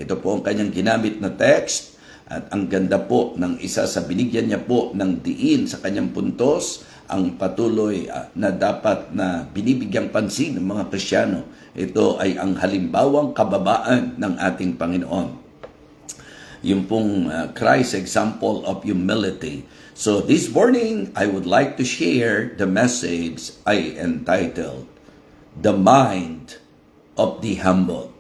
Ito po ang kanyang ginamit na text at ang ganda po ng isa sa binigyan niya po ng diin sa kanyang puntos, ang patuloy na dapat na binibigyang pansin ng mga Kristiyano. Ito ay ang halimbawang kababaan ng ating Panginoon. Yung pong Christ example of humility. So this morning, I would like to share the message I entitled, The Mind of the Humble.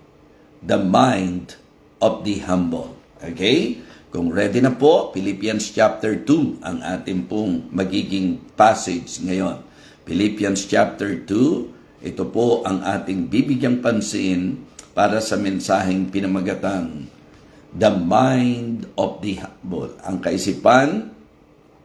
The Mind of the Humble. Okay? Kung ready na po, Philippians chapter 2 ang ating pong magiging passage ngayon. Philippians chapter 2, ito po ang ating bibigyang pansin para sa mensaheng pinamagatang The Mind of the Humble. Ang kaisipan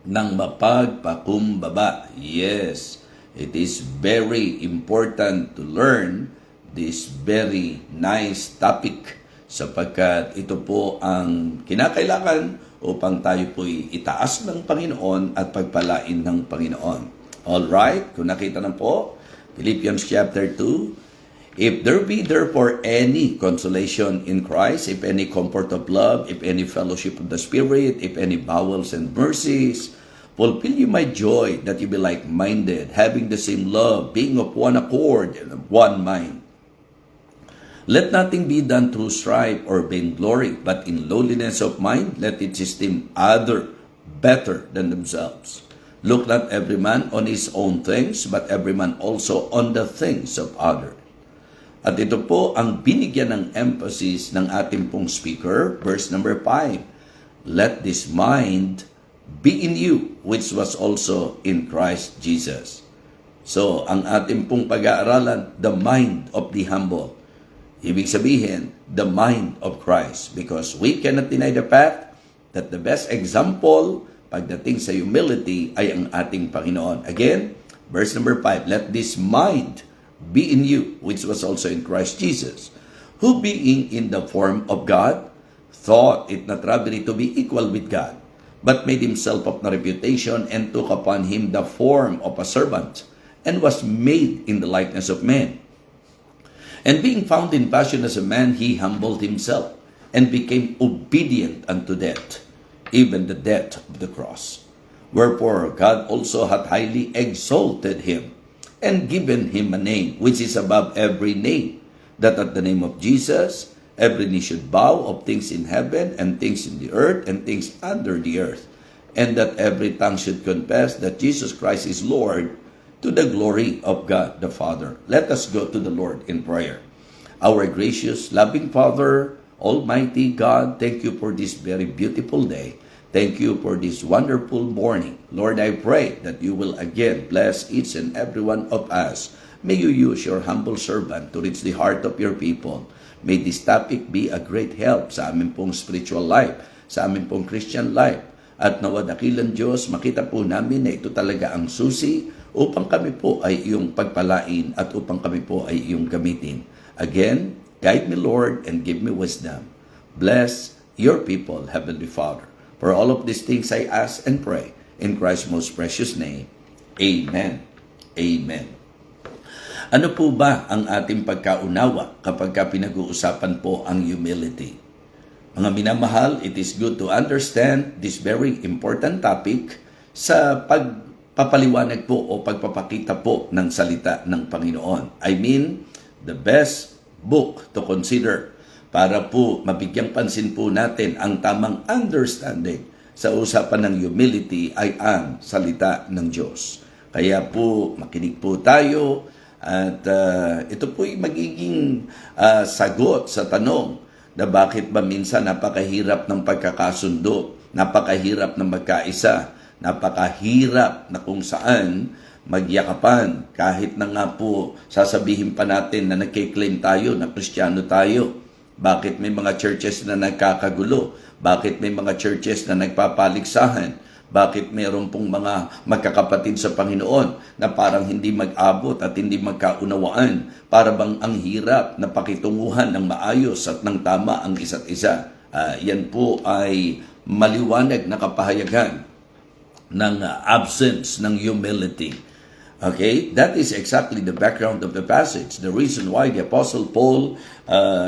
ng mapagpakumbaba. Yes, it is very important to learn this very nice topic sapagkat ito po ang kinakailangan upang tayo po'y itaas ng Panginoon at pagpalain ng Panginoon. Alright, kung nakita na po, Philippians chapter 2, If there be therefore any consolation in Christ, if any comfort of love, if any fellowship of the Spirit, if any bowels and mercies, fulfill you my joy, that you be like-minded, having the same love, being of one accord and of one mind. Let nothing be done through strife or vainglory, but in lowliness of mind, let it esteem other better than themselves. Look not every man on his own things, but every man also on the things of others. At ito po ang binigyan ng emphasis ng ating pong speaker, verse number 5. Let this mind be in you, which was also in Christ Jesus. So, ang ating pong pag-aaralan, the mind of the humble. Ibig sabihin, the mind of Christ. Because we cannot deny the fact that the best example pagdating sa humility ay ang ating Panginoon. Again, verse number 5, let this mind be in you, which was also in Christ Jesus, who being in the form of God, thought it not robbery to be equal with God, but made himself of no reputation, and took upon him the form of a servant, and was made in the likeness of men. And being found in fashion as a man, he humbled himself, and became obedient unto death, even the death of the cross. Wherefore God also hath highly exalted him, and given him a name which is above every name, that at the name of Jesus every knee should bow, of things in heaven, and things in the earth, and things under the earth, and that every tongue should confess that Jesus Christ is Lord, to the glory of God the Father. Let us go to the Lord in prayer. Our gracious, loving Father, Almighty God, thank you for this very beautiful day. Thank you for this wonderful morning. Lord, I pray that you will again bless each and every one of us. May you use your humble servant to reach the heart of your people. May this topic be a great help sa amin pong spiritual life, sa amin pong Christian life. At nawa dakilang Diyos, makita po namin na ito talaga ang susi upang kami po ay iyong pagpalain at upang kami po ay iyong gamitin. Again, guide me, Lord, and give me wisdom. Bless your people, Heavenly Father. For all of these things I ask and pray in Christ's most precious name. Amen. Amen. Ano po ba ang ating pagkaunawa kapag pinag-uusapan po ang humility? Mga minamahal, it is good to understand this very important topic sa pagpapaliwanag po o pagpapakita po ng salita ng Panginoon. I mean, the best book to consider para po mabigyang pansin po natin ang tamang understanding sa usapan ng humility ay ang salita ng Diyos. Kaya po makinig po tayo at ito po ay magiging sagot sa tanong na bakit ba minsan napakahirap ng pagkakasundo, napakahirap na magkaisa, napakahirap na kung saan magyakapan kahit na nga po sasabihin pa natin na nagkiklaim tayo na Kristiyano tayo. Bakit may mga churches na nagkakagulo? Bakit may mga churches na nagpapaligsahan? Bakit mayroon pong mga magkakapatid sa Panginoon na parang hindi mag-abot at hindi magkaunawaan? Para bang ang hirap na pakitunguhan ng maayos at ng tama ang isa't isa? Yan po ay maliwanag na kapahayagan ng absence ng humility. Okay, that is exactly the background of the passage. The reason why the Apostle Paul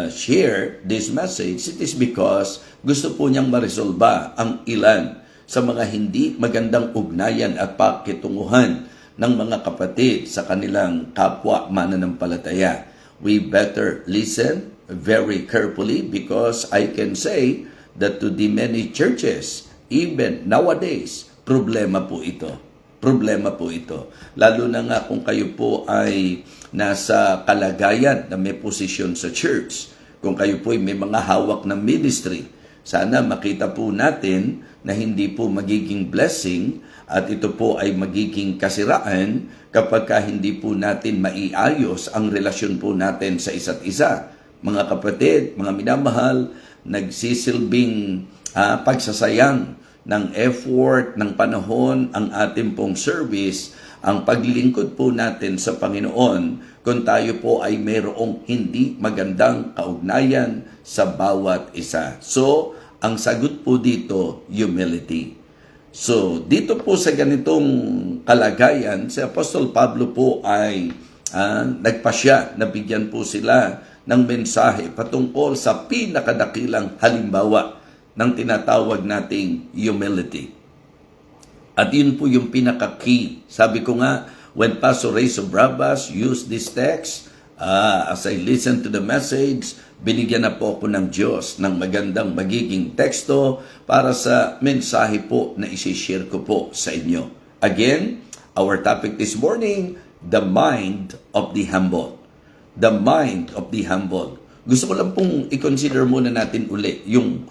shared this message, it is because gusto po niyang maresolba ang ilan sa mga hindi magandang ugnayan at pakitunguhan ng mga kapatid sa kanilang kapwa mananampalataya. We better listen very carefully because I can say that to the many churches, even nowadays, problema po ito. Problema po ito. Lalo na nga kung kayo po ay nasa kalagayan na may posisyon sa church. Kung kayo po ay may mga hawak ng ministry. Sana makita po natin na hindi po magiging blessing at ito po ay magiging kasiraan kapag hindi po natin maiayos ang relasyon po natin sa isa't isa. Mga kapatid, mga minamahal, nagsisilbing pagsasayang ng effort, ng panahon, ang ating pong service, ang paglilingkod po natin sa Panginoon kung tayo po ay mayroong hindi magandang kaugnayan sa bawat isa. So, ang sagot po dito, humility. So, dito po sa ganitong kalagayan, si Apostol Pablo po ay nagpasya na bigyan po sila ng mensahe patungkol sa pinakadakilang halimbawa ng tinatawag nating humility. At yun po yung pinaka-key. Sabi ko nga, when Pastor Ray Sobrabas used this text, as I listened to the message, binigyan na po ako ng Diyos ng magandang magiging teksto para sa mensahe po na isi-share ko po sa inyo. Again, our topic this morning, the mind of the humble. The mind of the humble. Gusto ko lang pong i-consider muna natin uli yung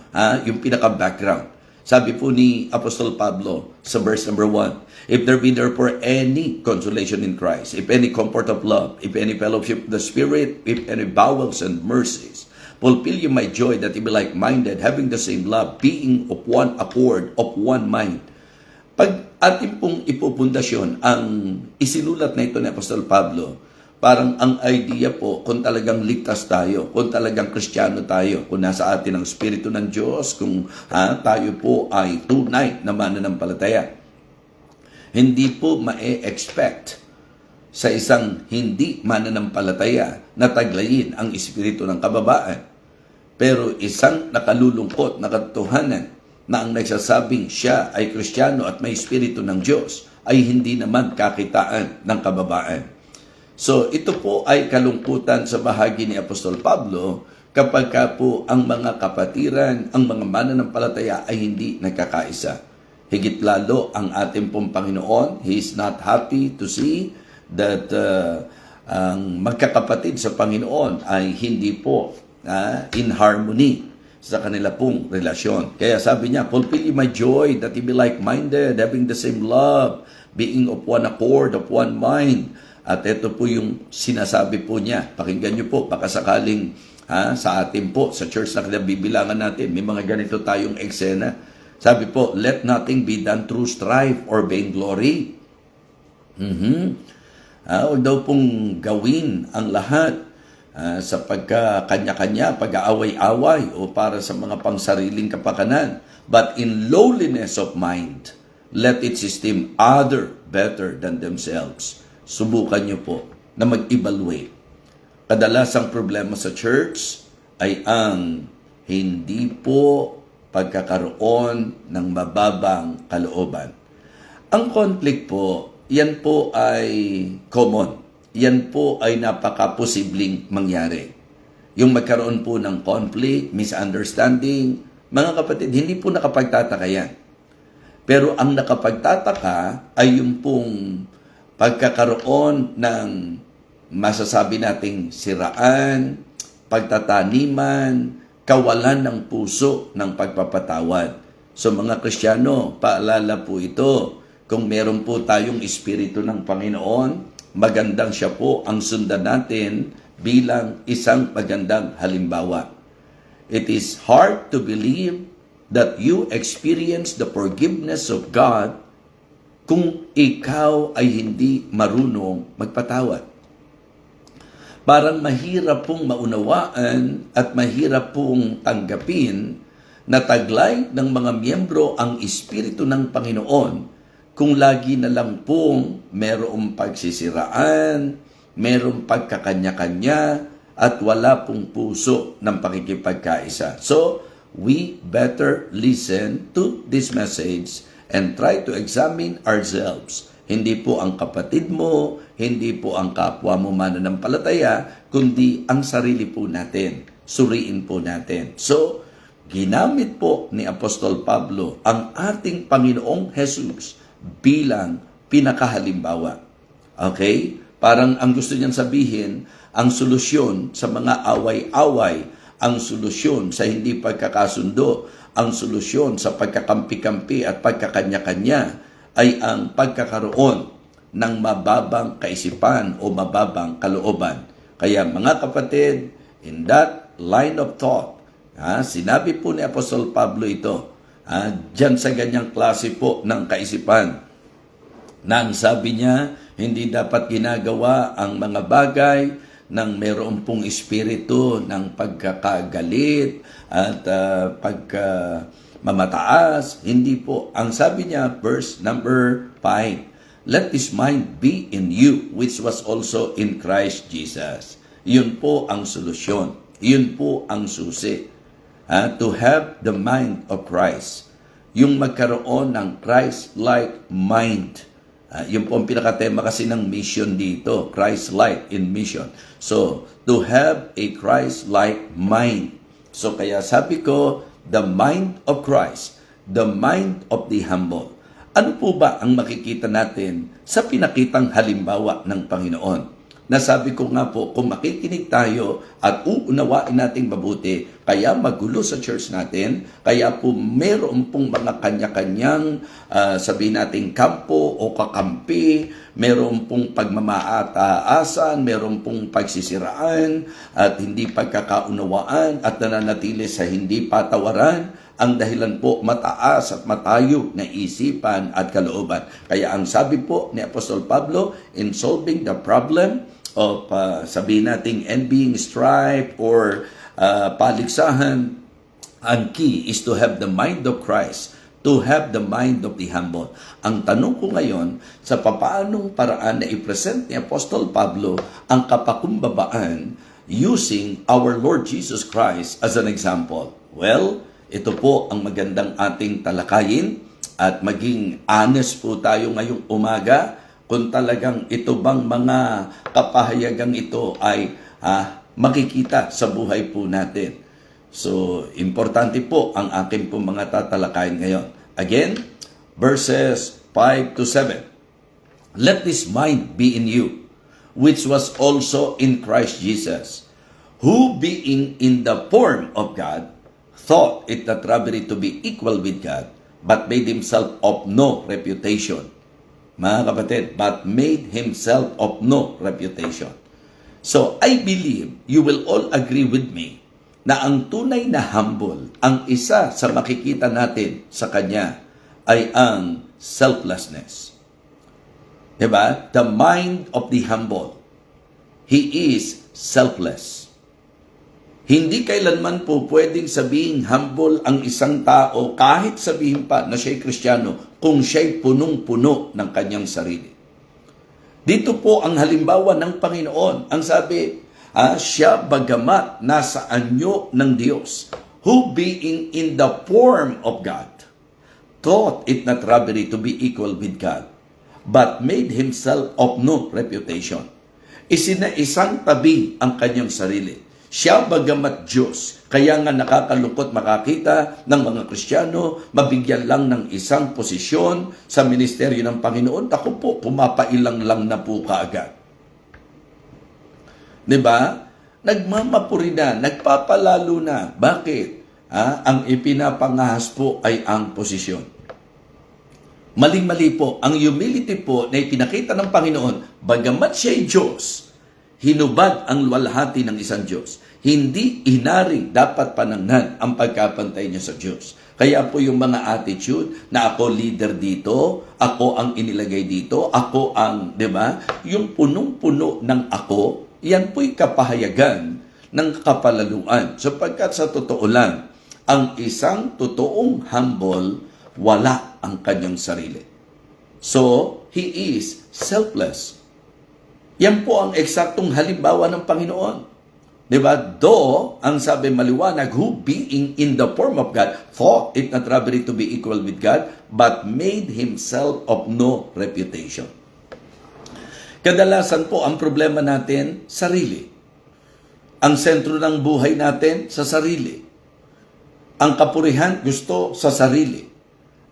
pinaka-background. Sabi po ni Apostol Pablo sa verse number 1, if there be therefore any consolation in Christ, if any comfort of love, if any fellowship of the Spirit, if any bowels and mercies, fulfill you my joy that you be like-minded, having the same love, being of one accord, of one mind. Pag ating pong ipupundasyon ang isinulat na ito ni Apostol Pablo, parang ang idea po, kung talagang ligtas tayo, kung talagang Kristiyano tayo, kung nasa atin ang Espiritu ng Diyos, kung tayo po ay tunay na mananampalataya. Hindi po ma-expect sa isang hindi mananampalataya na taglayin ang Espiritu ng kababaan. Pero isang nakalulungkot na katotohanan na ang nagsasabing siya ay Kristiyano at may Espiritu ng Diyos ay hindi naman kakitaan ng kababaan. So, ito po ay kalungkutan sa bahagi ni Apostol Pablo kapag po ang mga kapatiran, ang mga mananampalataya ay hindi nagkakaisa. Higit lalo ang ating pong Panginoon, He is not happy to see that ang magkakapatid sa Panginoon ay hindi po in harmony sa kanila pong relasyon. Kaya sabi niya, fulfill you my joy that you be like-minded, having the same love, being of one accord, of one mind. At ito po yung sinasabi po niya. Pakinggan niyo po, baka sakaling sa atin po, sa church na kinabibilangan natin, may mga ganito tayong eksena. Sabi po, let nothing be done through strife or vainglory. Huwag daw pong gawin ang lahat sa pagka-kanya-kanya, pag-aaway-away o para sa mga pangsariling kapakanan. But in lowliness of mind, let it esteem other better than themselves. Subukan niyo po na mag-evaluate. Kadalasang problema sa church ay ang hindi po pagkakaroon ng mababang kalooban. Ang conflict po, yan po ay common. Yan po ay napaka-posibleng mangyari. Yung magkaroon po ng conflict, misunderstanding, mga kapatid, hindi po nakapagtataka yan. Pero ang nakapagtataka ay yung pong pagkakaroon ng masasabi nating siraan, pagtataniman, kawalan ng puso ng pagpapatawad. So mga Kristiyano, paalala po ito, kung meron po tayong Espiritu ng Panginoon, magandang siya po ang sundan natin bilang isang magandang halimbawa. It is hard to believe that you experience the forgiveness of God kung ikaw ay hindi marunong magpatawad. Parang mahirap pong maunawaan at mahirap pong tanggapin na taglay ng mga miyembro ang Espiritu ng Panginoon kung lagi na lang pong merong pagsisiraan, merong pagkakanya-kanya, at wala pong puso ng pakikipagkaisa. So, we better listen to this message and try to examine ourselves. Hindi po ang kapatid mo, hindi po ang kapwa mo mananampalataya, kundi ang sarili po natin. Suriin po natin. So, ginamit po ni Apostol Pablo ang ating Panginoong Jesus bilang pinakahalimbawa. Okay? Parang ang gusto niyang sabihin, ang solusyon sa mga away-away, ang solusyon sa hindi pagkakasundo, ang solusyon sa pagkakampi-kampi at pagkakanya-kanya ay ang pagkakaroon ng mababang kaisipan o mababang kalooban. Kaya mga kapatid, in that line of thought, sinabi po ni Apostol Pablo ito, dyan sa ganyang klase po ng kaisipan, na ang sabi niya, hindi dapat ginagawa ang mga bagay ng mayroon pong espiritu ng pagkakagalit at pagkamamataas. Hindi po. Ang sabi niya, verse number 5, let this mind be in you, which was also in Christ Jesus. Yun po ang solusyon. Yun po ang susi. To have the mind of Christ. Yung magkaroon ng Christ-like mind. Yung po ang pinakatema kasi ng mission dito, Christ-like in mission. So, to have a Christ-like mind. So, kaya sabi ko, the mind of Christ, the mind of the humble. Ano po ba ang makikita natin sa pinakitang halimbawa ng Panginoon? Nasabi ko nga po, kung makikinig tayo at uunawain nating mabuti, kaya magulo sa church natin, kaya po meron pong mga kanya-kanyang sabihin nating kampo o kakampi, meron pong pagmamaataasan, meron pong pagsisiraan at hindi pagkakaunawaan at nananatili sa hindi patawaran, ang dahilan po mataas at matayo na isipan at kalooban. Kaya ang sabi po ni Apostol Pablo, in solving the problem of sabihin nating envying, strife, or paligsahan, ang key is to have the mind of Christ, to have the mind of the humble. Ang tanong ko ngayon, sa papaanong paraan na i-present ni Apostol Pablo ang kapakumbabaan using our Lord Jesus Christ as an example? Well, ito po ang magandang ating talakayin at maging honest po tayo ngayong umaga kung talagang ito bang mga kapahayagang ito ay makikita sa buhay po natin. So, importante po ang aking po mga tatalakayin ngayon. Again, verses 5 to 7. Let this mind be in you, which was also in Christ Jesus, who being in the form of God, thought it not robbery to be equal with God, but made himself of no reputation. Mga kapatid, but made himself of no reputation. So, I believe you will all agree with me na ang tunay na humble, ang isa sa makikita natin sa kanya ay ang selflessness. Diba? The mind of the humble. He is selfless. Hindi kailanman po pwedeng sabihin humble ang isang tao kahit sabihin pa na siya'y Kristiyano kung siya'y punong-puno ng kanyang sarili. Dito po ang halimbawa ng Panginoon. Ang sabi, siya bagamat nasa anyo ng Diyos, who being in the form of God, thought it not robbery to be equal with God, but made himself of no reputation. Isinaisang tabi ang kanyang sarili. Siya bagamat Diyos, kaya nga nakakalungkot makakita ng mga Kristiyano, mabigyan lang ng isang posisyon sa ministeryo ng Panginoon, ako po, pumapailang lang na po kaagad. Diba? Nagmamapuri na, nagpapalalo na. Bakit? Ang ipinapangahas po ay ang posisyon. Maling-mali po, ang humility po na ipinakita ng Panginoon, bagamat siya'y Diyos, hinubad ang luwalhati ng isang Diyos. Hindi inaring dapat panangnan ang pagkapantay niya sa Diyos. Kaya po yung mga attitude na ako leader dito, ako ang inilagay dito, ako ang, di ba? Yung punong-puno ng ako, yan po'y kapahayagan ng kapalaluan. Sapagkat sa totoo lang, ang isang totoong humble, wala ang kanyang sarili. So, He is selfless. Yan po ang eksaktong halimbawa ng Panginoon. Diba? Though, ang sabi maliwanag, who being in the form of God, thought it not robbery to be equal with God, but made himself of no reputation. Kadalasan po, ang problema natin, sarili. Ang sentro ng buhay natin, sa sarili. Ang kapurihan, gusto sa sarili.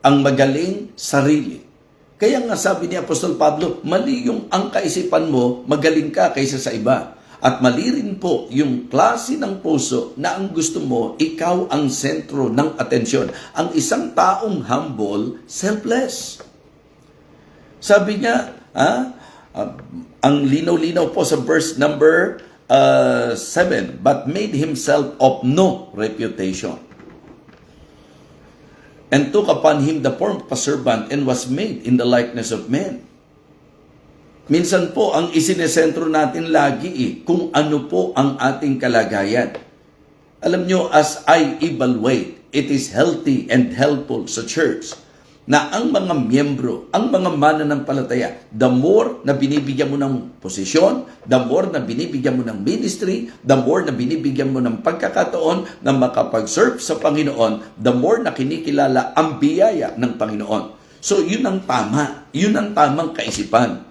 Ang magaling, sarili. Kaya nga sabi ni Apostol Pablo, mali yung ang kaisipan mo, magaling ka kaysa sa iba. At mali rin po yung klase ng puso na ang gusto mo, ikaw ang sentro ng atensyon. Ang isang taong humble, selfless. Sabi niya, ang linaw-linaw po sa verse number 7, but made himself of no reputation, and took upon him the form of a servant, and was made in the likeness of men. Minsan po, ang isinesentro natin lagi kung ano po ang ating kalagayan. Alam nyo, as I evaluate, it is healthy and helpful sa church na ang mga miyembro, ang mga mananampalataya, the more na binibigyan mo ng posisyon, the more na binibigyan mo ng ministry, the more na binibigyan mo ng pagkakataon na makapag-serve sa Panginoon, the more na kinikilala ang biyaya ng Panginoon. So, yun ang tama. Yun ang tamang kaisipan.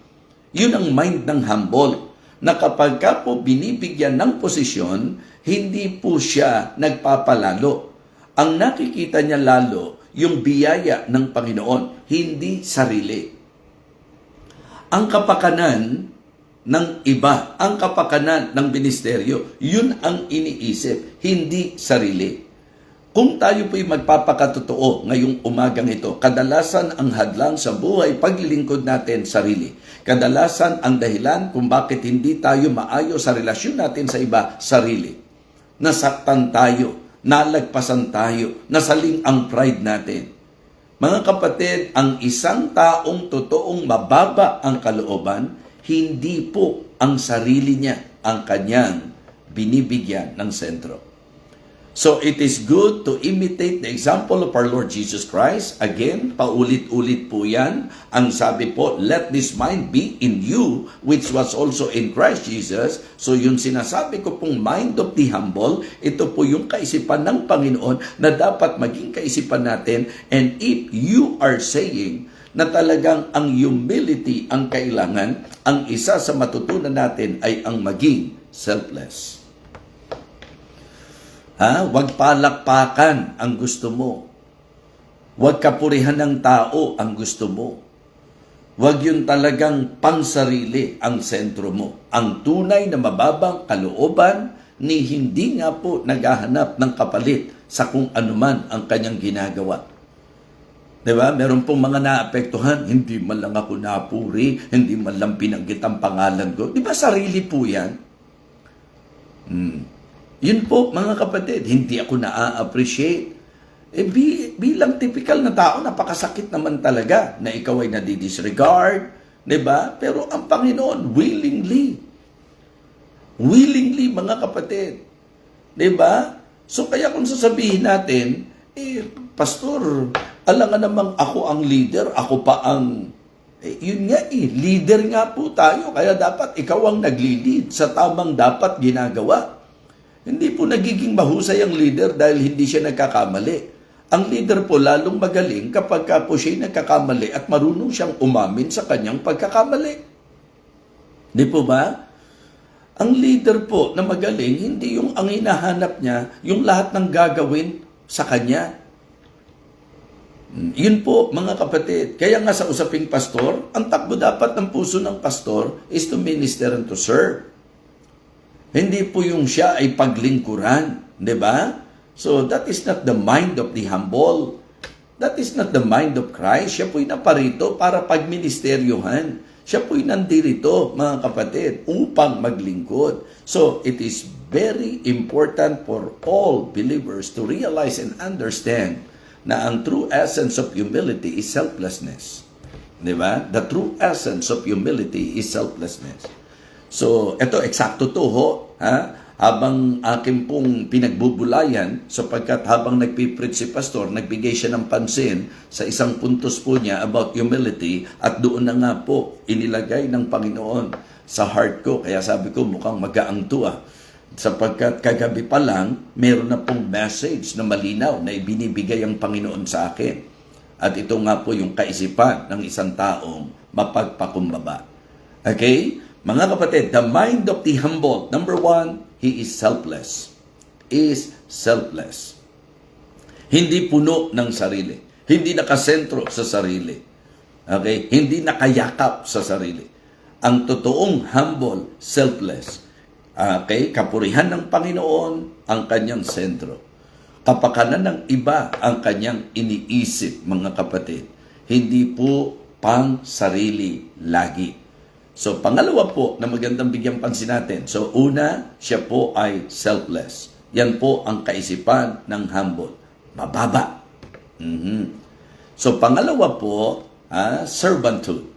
Yun ang mind ng humble, na kapag ka po binibigyan ng posisyon, hindi po siya nagpapalalo. Ang nakikita niya lalo, yung biyaya ng Panginoon, hindi sarili. Ang kapakanan ng iba, ang kapakanan ng ministeryo, yun ang iniisip, hindi sarili. Kung tayo po'y magpapakatotoo ngayong umagang ito, kadalasan ang hadlang sa buhay, paglilingkod natin, sarili. Kadalasan ang dahilan kung bakit hindi tayo maayos sa relasyon natin sa iba, sarili. Nasaktan tayo, nalagpasan tayo, nasaling ang pride natin. Mga kapatid, ang isang taong totoong mababa ang kalooban, hindi po ang sarili niya ang kanyang binibigyan ng sentro. So, it is good to imitate the example of our Lord Jesus Christ. Again, paulit-ulit po yan. Ang sabi po, let this mind be in you, which was also in Christ Jesus. So, yung sinasabi ko pong mind of the humble, ito po yung kaisipan ng Panginoon na dapat maging kaisipan natin. And if you are saying na talagang ang humility ang kailangan, ang isa sa matutunan natin ay ang maging selfless. Huwag palakpakan ang gusto mo. Huwag kapurihan ng tao ang gusto mo. Huwag yun talagang pansarili ang sentro mo. Ang tunay na mababang kalooban ni hindi nga po naghahanap ng kapalit sa kung anuman ang kanyang ginagawa. Diba? Meron pong mga naapektuhan, hindi man lang ako napuri, hindi man lang pinanggit ang pangalan ko. Diba sarili po yan? Yun po, mga kapatid, hindi ako na-appreciate. Bilang typical na tao, napakasakit naman talaga na ikaw ay nadidisregard, diba? Pero ang Panginoon, willingly, mga kapatid, diba? So kaya kung sasabihin natin, Pastor, alangan namang ako ang leader, ako pa ang... yun nga leader nga po tayo, kaya dapat ikaw ang nagli-lead sa tamang dapat ginagawa. Hindi po nagiging mahusay ang leader dahil hindi siya nagkakamali. Ang leader po lalong magaling kapag po siya nagkakamali at marunong siyang umamin sa kanyang pagkakamali. Di po ba? Ang leader po na magaling, hindi yung ang hinahanap niya, yung lahat ng gagawin sa kanya. Yun po, mga kapatid. Kaya nga sa usaping pastor, ang takbo dapat ng puso ng pastor is to minister and to serve. Hindi po yung siya ay paglingkuran, di ba? So that is not the mind of the humble. That is not the mind of Christ. Siya po'y naparito para pagministeryohan. Siya po'y nandirito, mga kapatid, upang maglingkod. So it is very important for all believers to realize and understand na ang true essence of humility is selflessness. Di ba? The true essence of humility is selflessness. So, ito, eksakto to ho. habang akin pong pinagbubulayan, sapagkat habang nagpipreach si pastor, nagbigay siya ng pansin sa isang puntos po niya about humility, at doon na nga po inilagay ng Panginoon sa heart ko. Kaya sabi ko, mukhang magaang to sapagkat kagabi pa lang, meron na pong message na malinaw na ibinibigay ang Panginoon sa akin. At ito nga po yung kaisipan ng isang taong mapagpakumbaba. Okay? Mga kapatid, the mind of the humble, number one, he is selfless. Is selfless. Hindi puno ng sarili. Hindi nakasentro sa sarili. Okay? Hindi nakayakap sa sarili. Ang totoong humble, selfless. Okay? Kapurihan ng Panginoon ang kanyang sentro. Kapakanan ng iba ang kanyang iniisip, mga kapatid. Hindi po pang sarili lagi. So, pangalawa po na magandang bigyan pansin natin. So, una, siya po ay selfless. Yan po ang kaisipan ng humble. Mababa. So, pangalawa po, servanthood.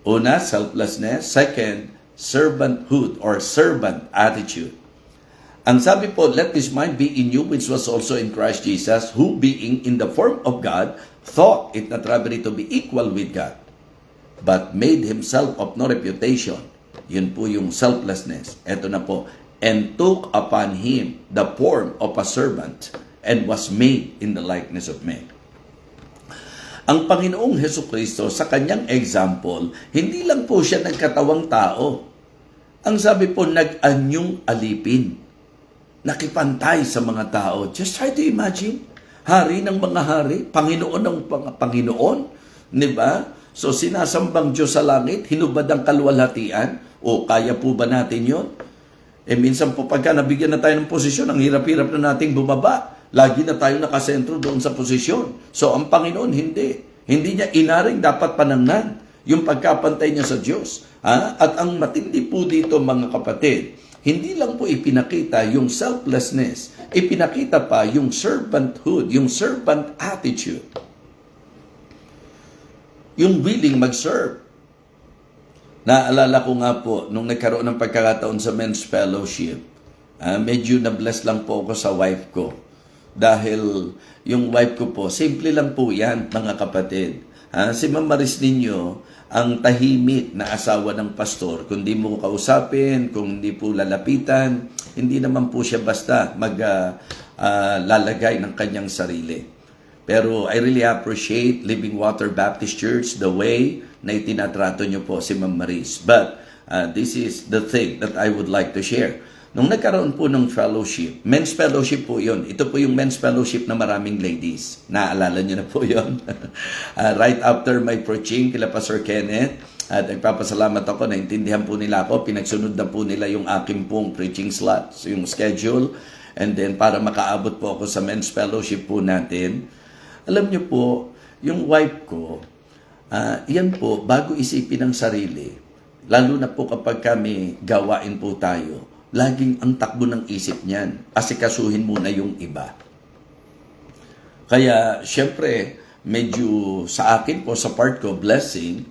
Una, selflessness. Second, servanthood or servant attitude. Ang sabi po, let this mind be in you which was also in Christ Jesus, who being in the form of God, thought it not robbery to be equal with God, but made himself of no reputation. Yun po yung selflessness. Ito na po. And took upon him the form of a servant and was made in the likeness of men. Ang Panginoong Hesukristo sa kanyang example, hindi lang po siya nagkatawang tao. Ang sabi po, nag-anyong alipin. Nakipantay sa mga tao. Just try to imagine. Hari ng mga hari, Panginoon ng mga Panginoon. Diba? So, sinasambang Diyos sa langit, hinubad ang kalwalhatian. O, kaya po ba natin yon? Minsan po pagka nabigyan na tayo ng posisyon, ang hirap-hirap na nating bumaba. Lagi na tayo nakasentro doon sa posisyon. So, ang Panginoon, hindi. Hindi niya inaring dapat panangnan yung pagkapantay niya sa Diyos. At ang matindi po dito, mga kapatid, hindi lang po ipinakita yung selflessness, ipinakita pa yung servanthood, yung servant attitude. Yung willing mag-serve. Naalala ko nga po, nung nagkaroon ng pagkakataon sa men's fellowship, medyo na-bless lang po ako sa wife ko. Dahil yung wife ko po, simple lang po yan, mga kapatid. Si Ma'am Maris ninyo, ang tahimik na asawa ng pastor, kung di mo kausapin, kung di po lalapitan, hindi naman po siya basta lalagay ng kanyang sarili. Pero I really appreciate Living Water Baptist Church, the way na itinatrato nyo po si Ma'am Maris. But this is the thing that I would like to share. Nung nagkaroon po ng fellowship, men's fellowship po yun. Ito po yung men's fellowship na maraming ladies. Naalala nyo na po yun. Right after my preaching kila Pastor Kenneth, at nagpapasalamat ako, naintindihan po nila ako, pinagsunod na po nila yung aking pong preaching slots, yung schedule, and then para makaabot po ako sa men's fellowship po natin. Alam nyo po, yung wife ko, yan po, bago isipin ang sarili, lalo na po kapag kami gawain po tayo, laging ang takbo ng isip niyan, asikasuhin muna yung iba. Kaya, syempre, medyo sa akin po, sa part ko, blessing,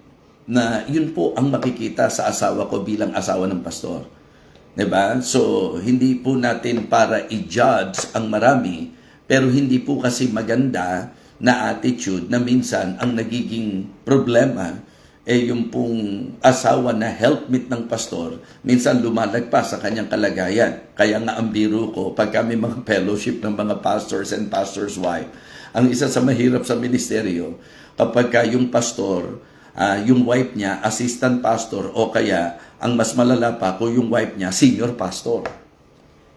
na yun po ang makikita sa asawa ko bilang asawa ng pastor. Diba? So, hindi po natin para i-judge ang marami, pero hindi po kasi maganda na attitude na minsan ang nagiging problema yung pong asawa na helpmate ng pastor, minsan lumalagpas sa kanyang kalagayan. Kaya nga ang biro ko, pag kami mga fellowship ng mga pastors and pastors' wife, ang isa sa mahirap sa ministeryo, kapag yung pastor, yung wife niya, assistant pastor, o kaya ang mas malala pa kung yung wife niya, senior pastor.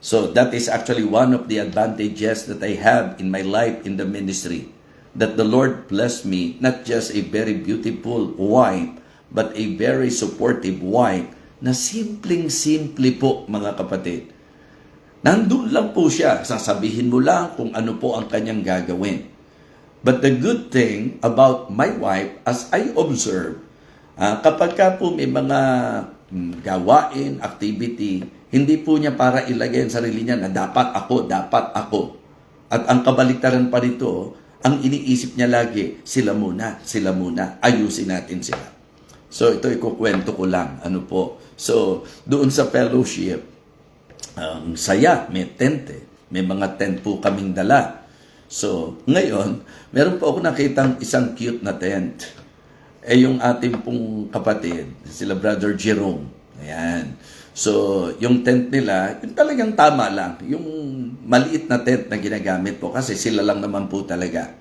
So that is actually one of the advantages that I have in my life in the ministry. That the Lord blessed me, not just a very beautiful wife, but a very supportive wife na simpleng-simple po, mga kapatid. Nandun lang po siya, sasabihin mo lang kung ano po ang kanyang gagawin. But the good thing about my wife, as I observe, kapag ka po may mga gawain, activity, hindi po niya para ilagay ang sarili niya na dapat ako. At ang kabaliktaran pa nito, ang iniisip niya lagi, sila muna, ayusin natin sila. So ito ikukwento ko lang, So doon sa fellowship, Ang saya, may tent eh. May mga tent po kaming dala. So, ngayon, meron po ako nakitang isang cute na tent. Yung ating pong kapatid, sila Brother Jerome. Ayan. So, yung tent nila, yung talagang tama lang. Yung maliit na tent na ginagamit po kasi sila lang naman po talaga.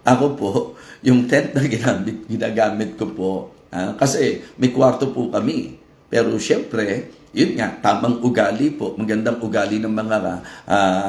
Ako po, yung tent na ginagamit ko po, kasi may kwarto po kami. Pero syempre, yun nga, tamang ugali po, magandang ugali ng mga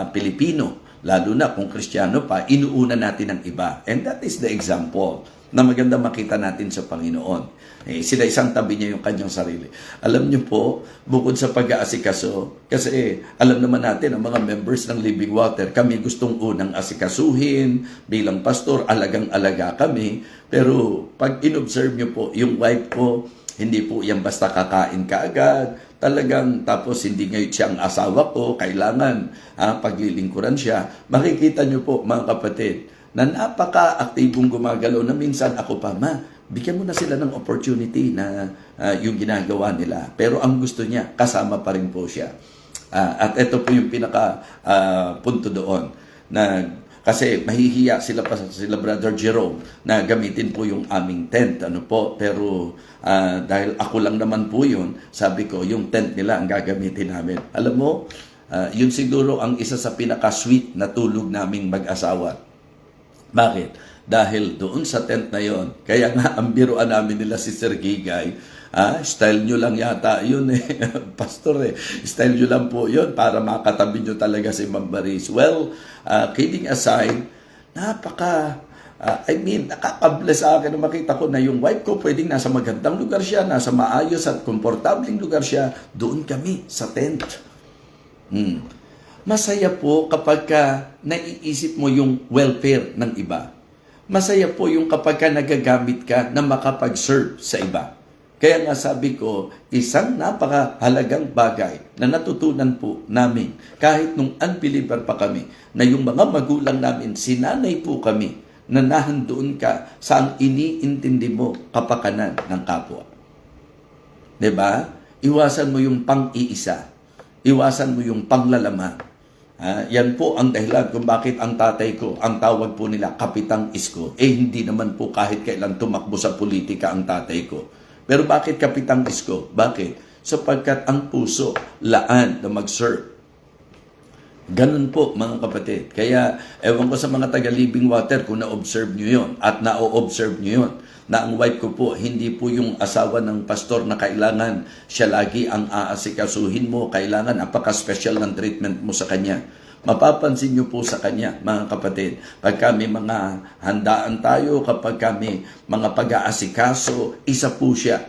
Pilipino. Lalo na kung Kristiyano pa, inuuna natin ang iba. And that is the example na maganda makita natin sa Panginoon. Sila isang tabi niya yung kanyang sarili. Alam niyo po, bukod sa pag-aasikaso, kasi alam naman natin, ang mga members ng Living Water, kami gustong unang asikasuhin, bilang pastor, alagang-alaga kami. Pero pag in-observe niyo po, yung wife ko, hindi po yan basta kakain kaagad. Talagang tapos hindi ngayon siya ang asawa ko, kailangan paglilingkuran siya. Makikita niyo po mga kapatid na napaka-aktibong gumagalaw na minsan ako pa, bigyan mo na sila ng opportunity na yung ginagawa nila. Pero ang gusto niya, kasama pa rin po siya. At ito po yung pinaka punto doon na kasi mahihiya sila Brother Jerome na gamitin po yung aming tent. Pero dahil ako lang naman po yun, sabi ko, yung tent nila ang gagamitin namin. Alam mo, yun siguro ang isa sa pinaka-sweet na tulog naming mag-asawa. Bakit? Dahil doon sa tent na yon, kaya nga ang biruan namin nila si Sir Gigay, style nyo lang yata yun pastor style nyo lang po yun para makatabi nyo talaga si Ma'am Baris. Well, kidding aside, nakaka-bless sa akin na makita ko na yung wife ko pwedeng nasa magandang lugar siya, nasa maayos at komportabling lugar siya, doon kami sa tent. Masaya po kapag naiisip mo yung welfare ng iba. Masaya po yung kapag nagagamit ka na makapag-serve sa iba. Kaya nga sabi ko, isang napakahalagang bagay na natutunan po namin kahit nung unbeliever pa kami na yung mga magulang namin, sinanay po kami na nahandoon ka sa ang iniintindi mo kapakanan ng kapwa. Diba? Iwasan mo yung pang-iisa. Iwasan mo yung panglalaman. Yan po ang dahilan kung bakit ang tatay ko, ang tawag po nila Kapitang Isko. Hindi naman po kahit kailan tumakbo sa politika ang tatay ko. Pero bakit Kapitang Isko? Bakit? Sapagkat ang puso, laan na mag-serve. Ganun po mga kapatid. Kaya ewan ko sa mga taga-Living Water kung na-observe nyo yun at na-o-observe nyo yun na ang wife ko po, hindi po yung asawa ng pastor na kailangan siya lagi ang aasikasuhin mo, kailangan apaka-special ng treatment mo sa kanya. Mapapansin nyo po sa kanya, mga kapatid, pagka may mga handaan tayo, kapag kami mga pag-aasikaso, isa po siya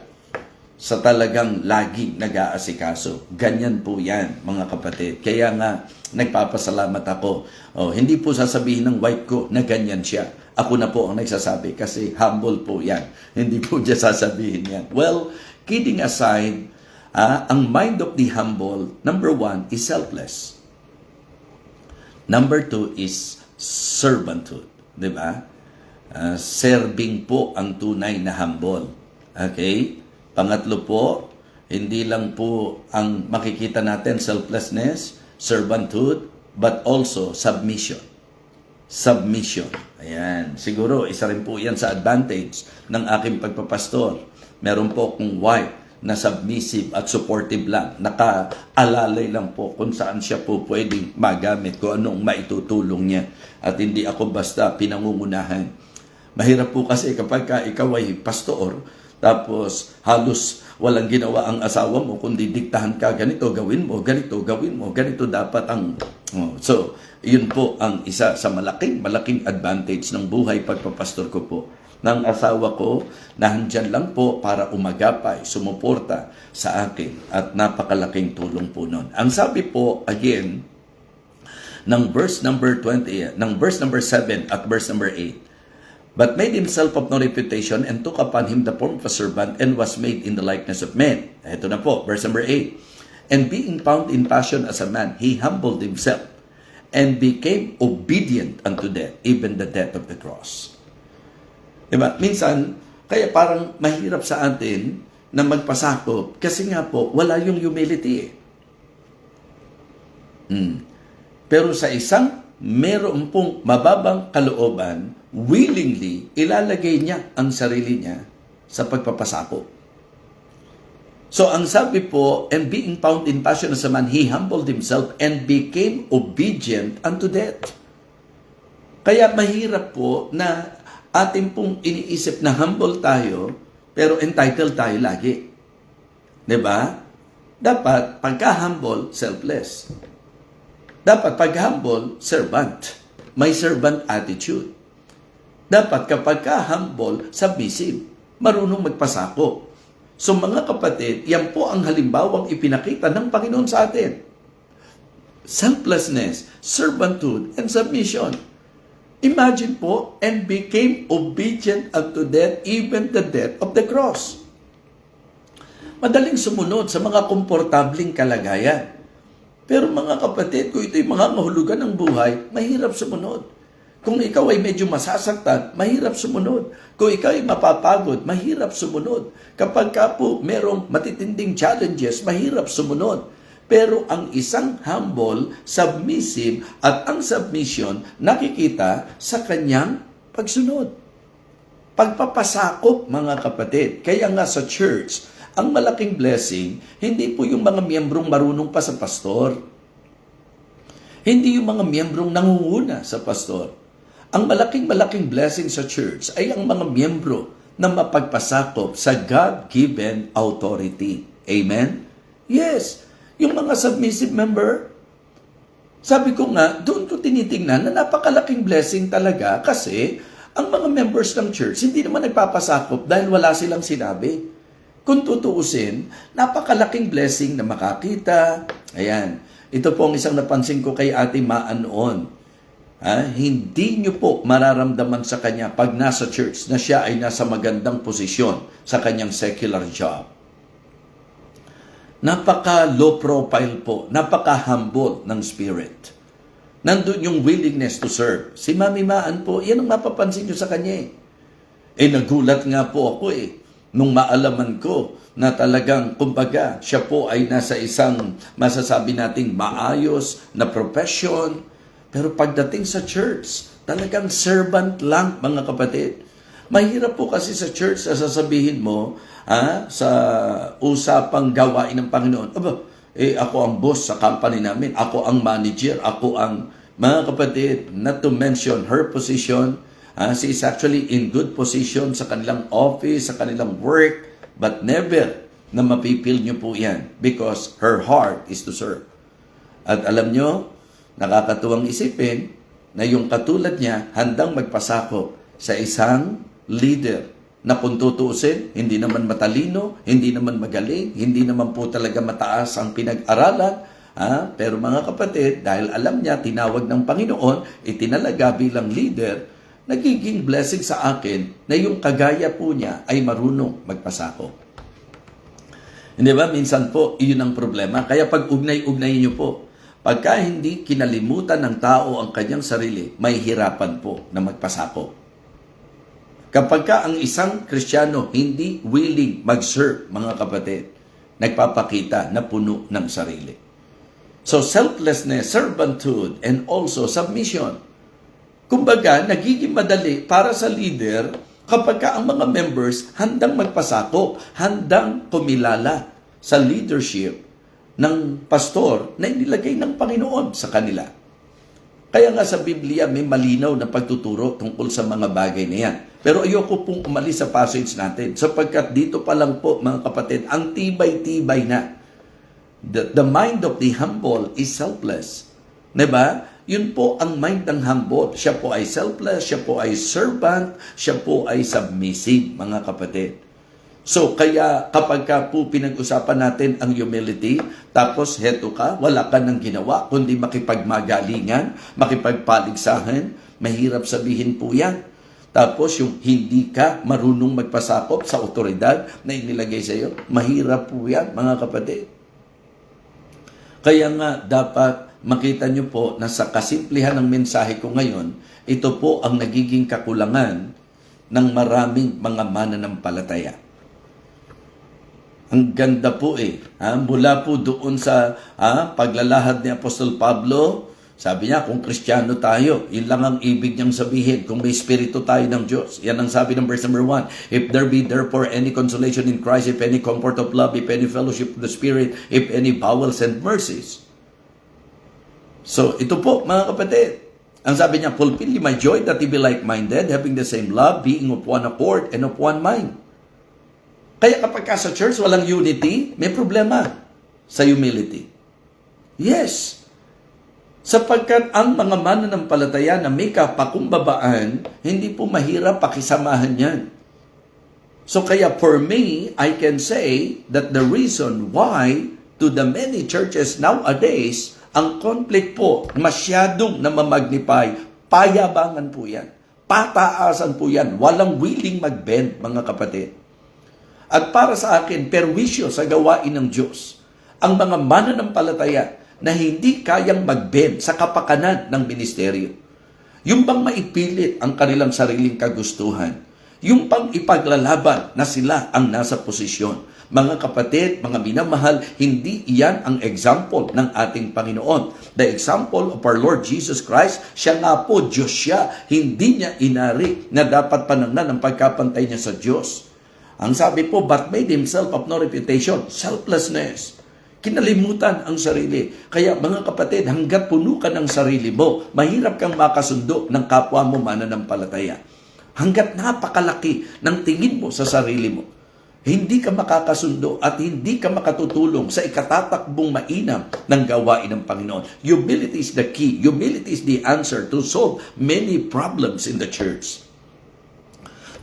sa talagang lagi nag-aasikaso. Ganyan po yan, mga kapatid. Kaya nga, nagpapasalamat ako. Hindi po sasabihin ng wife ko na ganyan siya. Ako na po ang nagsasabi kasi humble po yan. Hindi po niya sasabihin yan. Well, kidding aside, ang mind of the humble, number 1 is selfless. Number 2 is servanthood. Diba? Serving po ang tunay na humble. Okay? Pangatlo po, hindi lang po ang makikita natin selflessness, servanthood, but also submission. Submission. Ayan. Siguro, isa rin po yan sa advantage ng aking pagpapastor. Meron po akong wife na submissive at supportive lang. Nakaalalay lang po kung saan siya po pwedeng magamit, kung anong maitutulong niya. At hindi ako basta pinangungunahan. Mahirap po kasi kapag ikaw ay pastor, tapos halos walang ginawa ang asawa mo, kundi diktahan ka, ganito gawin mo, ganito gawin mo, ganito dapat ang... So, yun po ang isa sa malaking advantage ng buhay pagpapastor ko po. Ng asawa ko na handyan lang po para umagapay, sumuporta sa akin at napakalaking tulong po nun. Ang sabi po, again, ng verse number 20, ng verse number 7 at verse number 8, but made himself of no reputation and took upon him the form of a servant and was made in the likeness of men. Ito na po, verse number 8. And being found in passion as a man, he humbled himself and became obedient unto death, even the death of the cross. Diba? Minsan, kaya parang mahirap sa atin na magpasakop kasi nga po, wala yung humility eh. Pero sa isang meron pong mababang kalooban, willingly, ilalagay niya ang sarili niya sa pagpapasakop. So ang sabi po, and being found in passion as a man, he humbled himself and became obedient unto death. Kaya mahirap po na atin pong iniisip na humble tayo, pero entitled tayo lagi. 'Di ba? Dapat pagka-humble, selfless. Dapat pag-humble, servant. May servant attitude. Dapat kapag ka-humble, submissive. Marunong magpasako. So mga kapatid, yan po ang halimbawang ipinakita ng Panginoon sa atin. Selflessness, servanthood, and submission. Imagine po, and became obedient unto death, even the death of the cross. Madaling sumunod sa mga komportabling kalagayan. Pero mga kapatid, kung ito'y mga mahulugan ng buhay, mahirap sumunod. Kung ikaw ay medyo masasaktan, mahirap sumunod. Kung ikaw ay mapapagod, mahirap sumunod. Kapag ka po merong matitinding challenges, mahirap sumunod. Pero ang isang humble, submissive, at ang submission, nakikita sa kanyang pagsunod. Pagpapasakop, mga kapatid. Kaya nga sa church, ang malaking blessing, hindi po yung mga miyembrong marunong pa sa pastor. Hindi yung mga miyembrong nangunguna sa pastor. Ang malaking blessing sa church ay ang mga miyembro na mapagpasakop sa God-given authority. Amen? Yes. Yung mga submissive member, sabi ko nga, doon ko tinitingnan na napakalaking blessing talaga kasi ang mga members ng church hindi naman nagpapasakop dahil wala silang sinabi. Kung tutuusin, napakalaking blessing na makakita. Ayan. Ito po ang isang napansin ko kay Ate Maan noon. Hindi nyo po mararamdaman sa kanya pag nasa church na siya ay nasa magandang posisyon sa kanyang secular job. Napaka-low profile po. Napaka-humble ng spirit. Nandun yung willingness to serve. Si Mami Maan po, yan ang mapapansin nyo sa kanya nagulat nga po ako nung maalaman ko na talagang, kumbaga, siya po ay nasa isang masasabi nating maayos na profession. Pero pagdating sa church, talagang servant lang, mga kapatid. Mahirap po kasi sa church na sasabihin mo, sa usapang gawain ng Panginoon, ako ang boss sa company namin, ako ang manager, ako ang, mga kapatid, not to mention her position, she is actually in good position sa kanilang office, sa kanilang work, but never na mapipil nyo po yan because her heart is to serve. At alam nyo, nakakatuwang isipin na yung katulad niya handang magpasakop sa isang leader na kung tutuusin, hindi naman matalino, hindi naman magaling, hindi naman po talaga mataas ang pinag-aralan, pero mga kapatid, dahil alam niya, tinawag ng Panginoon, itinalaga bilang leader, nagiging blessing sa akin na yung kagaya po niya ay marunong magpasakop. Hindi ba? Minsan po, iyon ang problema. Kaya pag ugnay-ugnayin niyo po, pagka hindi kinalimutan ng tao ang kanyang sarili, may hirapan po na magpasakop. Kapag ka ang isang Kristiyano hindi willing mag-serve, mga kapatid, nagpapakita na puno ng sarili. So selflessness, servanthood, and also submission. Kumbaga, nagiging madali para sa leader kapag ka ang mga members handang magpasakop, handang kumilala sa leadership ng pastor na inilagay ng Panginoon sa kanila. Kaya nga sa Biblia may malinaw na pagtuturo tungkol sa mga bagay na yan. Pero ayoko pong umalis sa passage natin sapagkat dito pa lang po, mga kapatid, ang tibay-tibay na. The mind of the humble is selfless. Diba? Yun po ang mind ng humble. Siya po ay selfless, siya po ay servant, siya po ay submissive, mga kapatid. So, kaya kapag ka po pinag-usapan natin ang humility, tapos heto ka, wala ka nang ginawa, kundi makipagmagalingan, makipagpaligsahan, mahirap sabihin po yan. Tapos yung hindi ka marunong magpasakop sa otoridad na inilagay sa iyo, mahirap po yan, mga kapatid. Kaya nga dapat makita nyo po na sa kasimplihan ng mensahe ko ngayon, ito po ang nagiging kakulangan ng maraming mga mananampalataya. Ang ganda po eh. Mula po doon sa paglalahad ni Apostol Pablo, sabi niya, kung Kristiyano tayo, yun lang ang ibig niyang sabihin. Kung may Espiritu tayo ng Diyos. Yan ang sabi ng verse number 1. If there be therefore any consolation in Christ, if any comfort of love, if any fellowship of the Spirit, if any bowels and mercies. So, ito po, mga kapatid. Ang sabi niya, fulfill my joy that ye be like-minded, having the same love, being of one accord and of one mind. Kaya kapag sa church walang unity, may problema sa humility. Yes. Sapagkat ang mga mananampalataya na may kapakumbabaan, hindi po mahirap pakisamahan yan. So kaya for me, I can say that the reason why to the many churches nowadays, ang conflict po masyadong namamagnify, payabangan po yan. Pataasan po yan. Walang willing mag-bend, mga kapatid. At para sa akin, perwisyo sa gawain ng Diyos, ang mga mananampalataya na hindi kayang mag-bend sa kapakanan ng ministeryo. Yung bang maipilit ang kanilang sariling kagustuhan. Yung pang ipaglalaban na sila ang nasa posisyon. Mga kapatid, mga minamahal, hindi iyan ang example ng ating Panginoon. The example of our Lord Jesus Christ, siya nga po, Diyos siya. Hindi niya inari na dapat panangnan ang pagkapantay niya sa Diyos. Ang sabi po, but made himself of no reputation, selflessness. Kinalimutan ang sarili. Kaya mga kapatid, hanggat puno ka ng sarili mo, mahirap kang makasundo ng kapwa mo mananampalataya. Hanggat napakalaki ng tingin mo sa sarili mo, hindi ka makakasundo at hindi ka makatutulong sa ikatatakbong mainam ng gawain ng Panginoon. Humility is the key. Humility is the answer to solve many problems in the church.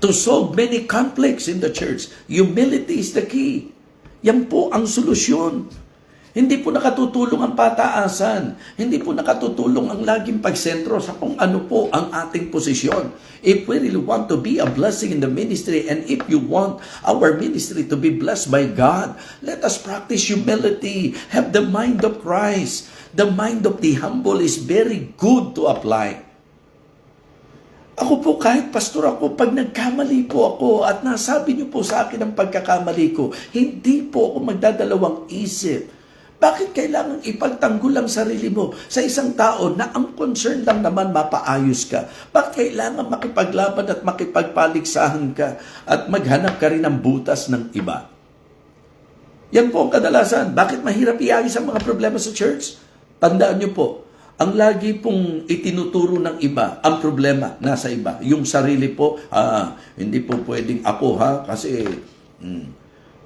To solve many conflicts in the church. Humility is the key. Yan po ang solusyon. Hindi po nakatutulong ang pataasan. Hindi po nakatutulong ang laging pagsentro sa kung ano po ang ating posisyon. If we really want to be a blessing in the ministry and if you want our ministry to be blessed by God, let us practice humility. Have the mind of Christ. The mind of the humble is very good to apply. Ako po, kahit pastor ako, pag nagkamali po ako at nasabi niyo po sa akin ang pagkakamali ko, hindi po ako magdadalawang isip. Bakit kailangan ipagtanggol ang sarili mo sa isang tao na ang concern lang naman mapaayos ka? Bakit kailangan makipaglaban at makipagpaligsahan ka at maghanap ka rin ng butas ng iba? Yan po ang kadalasan. Bakit mahirap iayos ang mga problema sa church? Tandaan niyo po, ang lagi pong itinuturo ng iba, ang problema nasa iba. Yung sarili po, hindi po pwedeng ako kasi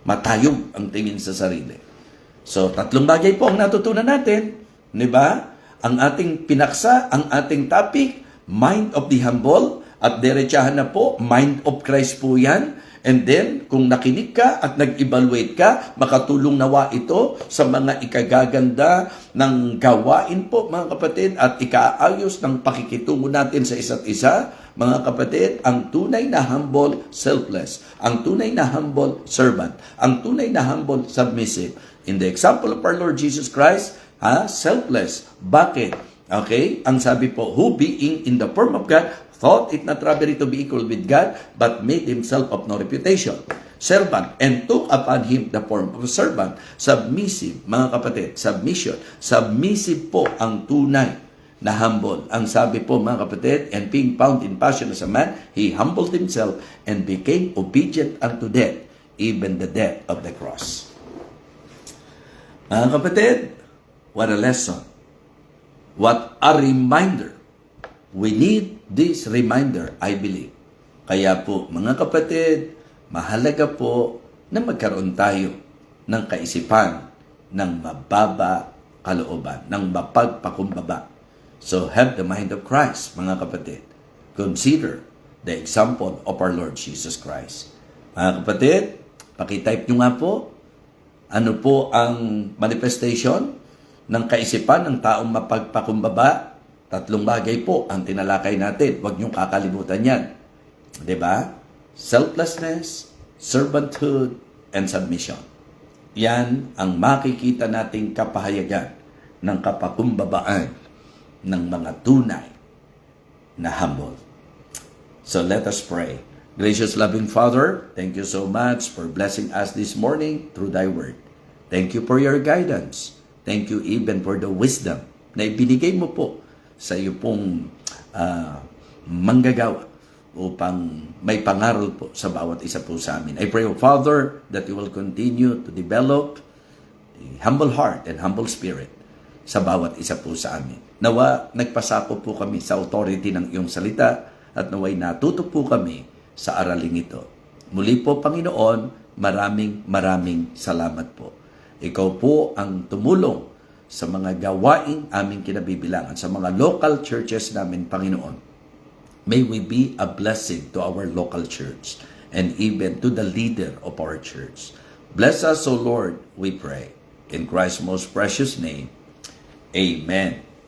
matayog ang tingin sa sarili. So, 3 bagay po ang natutunan natin. Di ba? Ang ating pinaksa, ang ating topic, mind of the humble. At diretsahan na po, mind of Christ po yan. And then, kung nakinig ka at nag-evaluate ka, makatulong nawa ito sa mga ikagaganda ng gawain po, mga kapatid, at ikaayos ng pakikitungo natin sa isa't isa. Mga kapatid, ang tunay na humble, selfless. Ang tunay na humble, servant. Ang tunay na humble, submissive. In the example of our Lord Jesus Christ, selfless. Bakit? Okay? Ang sabi po, who being in the form of God, thought it not robbery to be equal with God, but made himself of no reputation. Servant, and took upon him the form of a servant. Submissive, mga kapatid, submission. Submissive po ang tunay na humble. Ang sabi po, mga kapatid, and being found in passion as a man, he humbled himself and became obedient unto death, even the death of the cross. Mga kapatid, what a lesson. What a reminder. We need this reminder, I believe. Kaya po, mga kapatid, mahalaga po na magkaroon tayo ng kaisipan ng mababa kalooban, ng mapagpakumbaba. So, have the mind of Christ, mga kapatid. Consider the example of our Lord Jesus Christ. Mga kapatid, pakitype nyo nga po, ano po ang manifestation ng kaisipan ng taong mapagpakumbaba? 3 bagay po ang tinalakay natin. Huwag niyong kakalimutan yan. Diba? Selflessness, servanthood, and submission. Yan ang makikita nating kapahayagan ng kapakumbabaan ng mga tunay na humble. So let us pray. Gracious loving Father, thank you so much for blessing us this morning through Thy Word. Thank you for your guidance. Thank you even for the wisdom na ibinigay mo po sa iyo pong manggagawa upang may pangaral po sa bawat isa po sa amin. I pray, O Father, that you will continue to develop a humble heart and humble spirit sa bawat isa po sa amin. Nawa, nagpasako po kami sa authority ng iyong salita at naway natuto po kami sa araling ito. Muli po, Panginoon, maraming salamat po. Ikaw po ang tumulong sa mga gawaing aming kinabibilangan, sa mga local churches namin, Panginoon. May we be a blessing to our local church and even to the leader of our church. Bless us, O Lord, we pray. In Christ's most precious name, Amen.